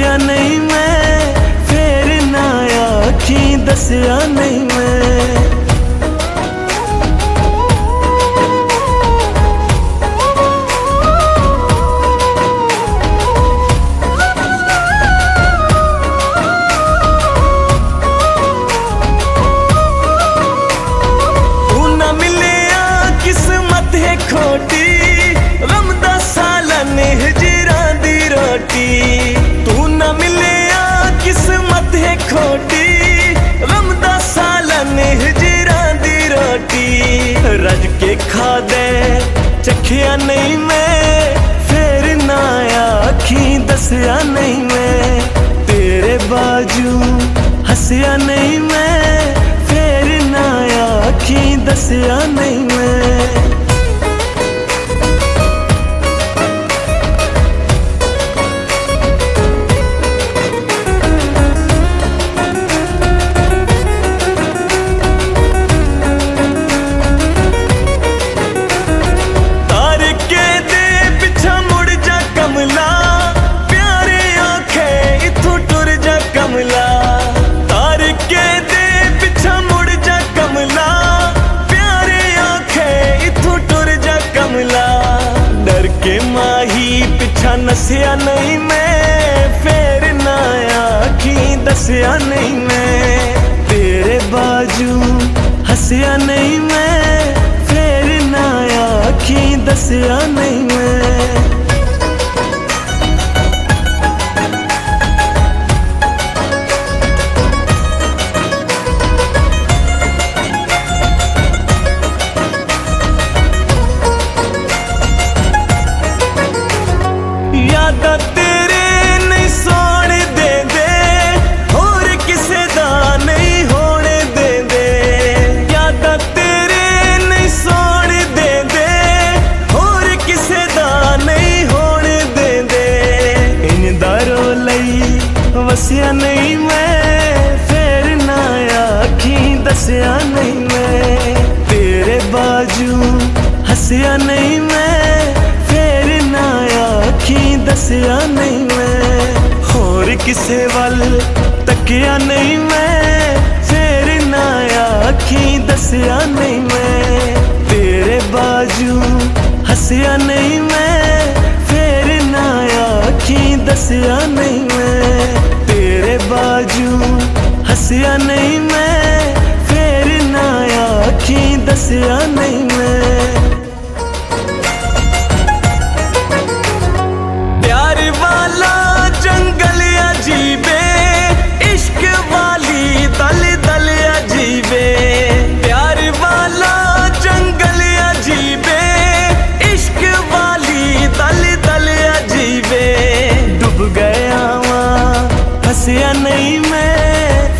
हंसिया नहीं मैं, फिर ना आखी दसिया नहीं मैं। तू ना मिलिया किस्मत है खोटी, रमदा सालन हिजरा दी रोटी। तू ना मिलिया किस्मत है खोटी, रमदा सालन हिजरा दी रोटी। रज के खा दे चखिया नहीं मैं, फिर ना आखी दसिया नहीं मैं। तेरे बाजू हंसिया नहीं मैं, फिर ना आखी दसिया नहीं मैं। पिछा नसिया नहीं मैं, फिर ना आखी दसिया नहीं मैं। तेरे बाजू हंसिया नहीं मैं, फिर ना आखी दसिया नहीं मैं। यादा तेरे नहीं सोने दे दे, होर किसे दा नहीं होने दे दे। यादा तेरे नहीं सोने दे दे, होर किसे दा नहीं होने दे दे। इन दारो लई वसिया नहीं मैं, फिर ना आखी दसिया नहीं मैं। तेरे बाजू हंसिया नहीं मैं, फिर ना आखी दसिया नहीं मैं। होर किसे वल तकिया नहीं मैं, फिर ना आखी दसिया नहीं मैं। तेरे बाजू हंसिया नहीं मैं, फिर ना आखी दसिया नहीं मैं। तेरे बाजू हंसिया नहीं मैं, फिर ना आखी दसिया नहीं मैं। जंगल अजीबे, इश्क वाली दल दल अजीबे। प्यार वाला जंगल अजीबे, इश्क वाली दल दल अजीबे। डूब गया वहाँ हंसिया नहीं मैं,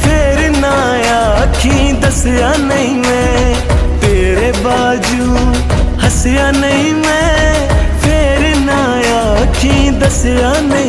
फिर ना आखी दसिया नहीं मैं। तेरे बाजू हंसिया नहीं मैं, फिर ना आखी दसिया नहीं।